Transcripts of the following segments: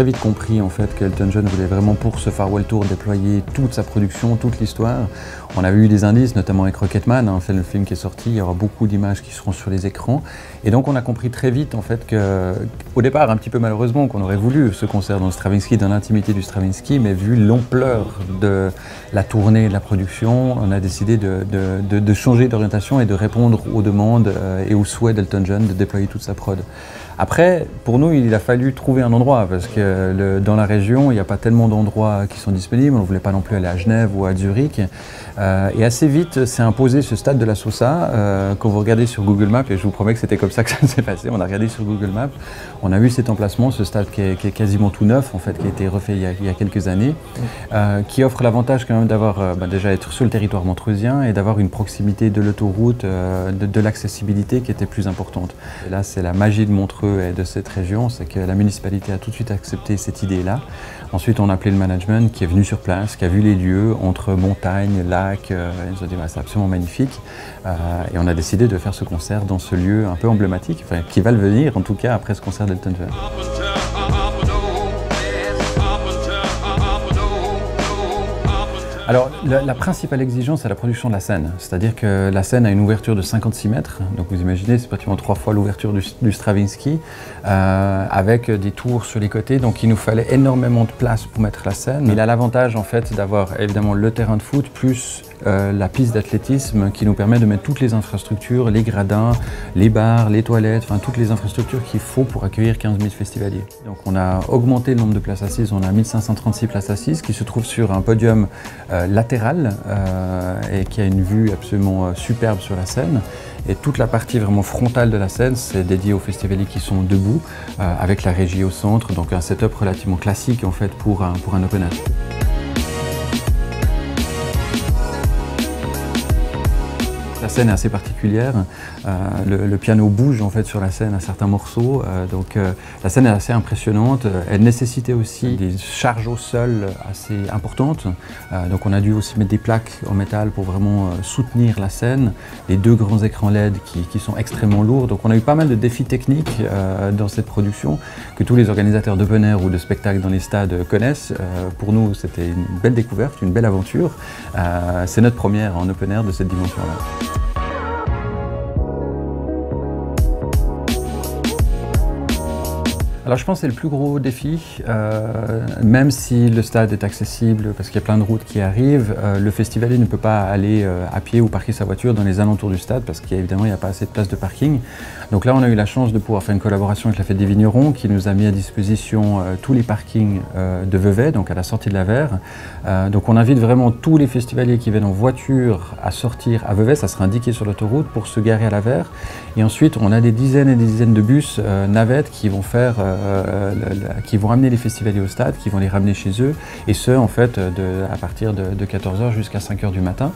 très vite compris en fait qu'Elton John voulait vraiment pour ce Farewell Tour déployer toute sa production, toute l'histoire. On avait eu des indices, notamment avec Rocketman, hein, le film qui est sorti, il y aura beaucoup d'images qui seront sur les écrans. Et donc on a compris très vite en fait qu'au départ, un petit peu malheureusement, qu'on aurait voulu ce concert dans le Stravinsky, dans l'intimité du Stravinsky, mais vu l'ampleur de la tournée, de la production, on a décidé de changer d'orientation et de répondre aux demandes et aux souhaits d'Elton John de déployer toute sa prod. Après, pour nous, il a fallu trouver un endroit parce que dans la région, il n'y a pas tellement d'endroits qui sont disponibles. On ne voulait pas non plus aller à Genève ou à Zurich. Et assez vite, s'est imposé ce stade de la Sosa. Quand vous regardez sur Google Maps, et je vous promets que c'était comme ça que ça s'est passé, on a regardé sur Google Maps, on a vu cet emplacement, ce stade qui est quasiment tout neuf, en fait, qui a été refait il y a quelques années, qui offre l'avantage quand même d'avoir déjà être sur le territoire montreusien et d'avoir une proximité de l'autoroute, de l'accessibilité qui était plus importante. Et là, c'est la magie de Montreux et de cette région, c'est que la municipalité a tout de suite accepté cette idée-là. Ensuite, on a appelé le management qui est venu sur place, qui a vu les lieux entre montagnes, lacs, ils nous ont dit c'est absolument magnifique. Et on a décidé de faire ce concert dans ce lieu un peu emblématique, enfin, qui va le venir en tout cas après ce concert d'Elton John. Alors, la principale exigence, c'est la production de la scène. C'est-à-dire que la scène a une ouverture de 56 mètres. Donc vous imaginez, c'est pratiquement 3 fois l'ouverture du Stravinsky, avec des tours sur les côtés. Donc il nous fallait énormément de place pour mettre la scène. Il a l'avantage en fait d'avoir évidemment le terrain de foot plus la piste d'athlétisme qui nous permet de mettre toutes les infrastructures, les gradins, les bars, les toilettes, enfin toutes les infrastructures qu'il faut pour accueillir 15 000 festivaliers. Donc on a augmenté le nombre de places assises, on a 1536 places assises qui se trouvent sur un podium latéral et qui a une vue absolument superbe sur la scène. Et toute la partie vraiment frontale de la scène, c'est dédié aux festivaliers qui sont debout, avec la régie au centre, donc un setup relativement classique en fait pour un open air. La scène est assez particulière, le piano bouge en fait sur la scène à certains morceaux, donc la scène est assez impressionnante. Elle nécessitait aussi des charges au sol assez importantes, donc on a dû aussi mettre des plaques en métal pour vraiment soutenir la scène, les 2 grands écrans LED qui sont extrêmement lourds, donc on a eu pas mal de défis techniques dans cette production que tous les organisateurs d'open air ou de spectacles dans les stades connaissent. Pour nous c'était une belle découverte, une belle aventure, c'est notre première en open air de cette dimension-là. Alors je pense que c'est le plus gros défi, même si le stade est accessible parce qu'il y a plein de routes qui arrivent, le festivalier ne peut pas aller à pied ou parquer sa voiture dans les alentours du stade parce qu'évidemment il n'y a pas assez de place de parking. Donc là on a eu la chance de pouvoir faire une collaboration avec la Fête des Vignerons qui nous a mis à disposition tous les parkings de Vevey, donc à la sortie de la Verre. Donc on invite vraiment tous les festivaliers qui viennent en voiture à sortir à Vevey, ça sera indiqué sur l'autoroute pour se garer à la Verre. Et ensuite on a des dizaines et des dizaines de bus navettes qui vont faire qui vont amener les festivaliers au stade, qui vont les ramener chez eux, et ce en fait à partir de 14 h jusqu'à 5 h du matin.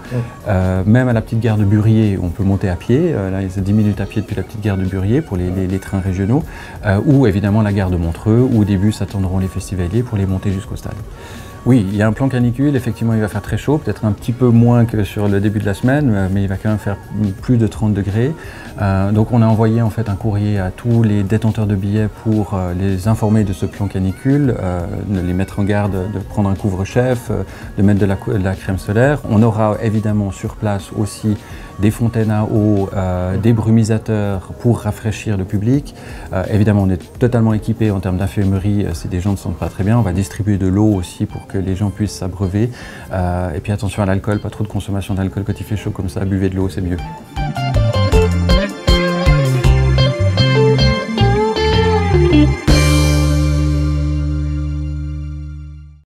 Même à la petite gare de Burier, on peut monter à pied, là il y a 10 minutes à pied depuis la petite gare de Burier pour les trains régionaux, ou évidemment la gare de Montreux, où des bus attendront les festivaliers pour les monter jusqu'au stade. Oui, il y a un plan canicule, effectivement il va faire très chaud, peut-être un petit peu moins que sur le début de la semaine, mais il va quand même faire plus de 30 degrés. Donc on a envoyé en fait un courrier à tous les détenteurs de billets pour les informer de ce plan canicule, de les mettre en garde, de prendre un couvre-chef, de mettre de la crème solaire. On aura évidemment sur place aussi des fontaines à eau, des brumisateurs pour rafraîchir le public. Évidemment on est totalement équipé en termes d'infirmerie si des gens ne se sentent pas très bien. On va distribuer de l'eau aussi pour que les gens puissent s'abreuver. Et puis attention à l'alcool, pas trop de consommation d'alcool quand il fait chaud comme ça, buvez de l'eau, c'est mieux. Thank you.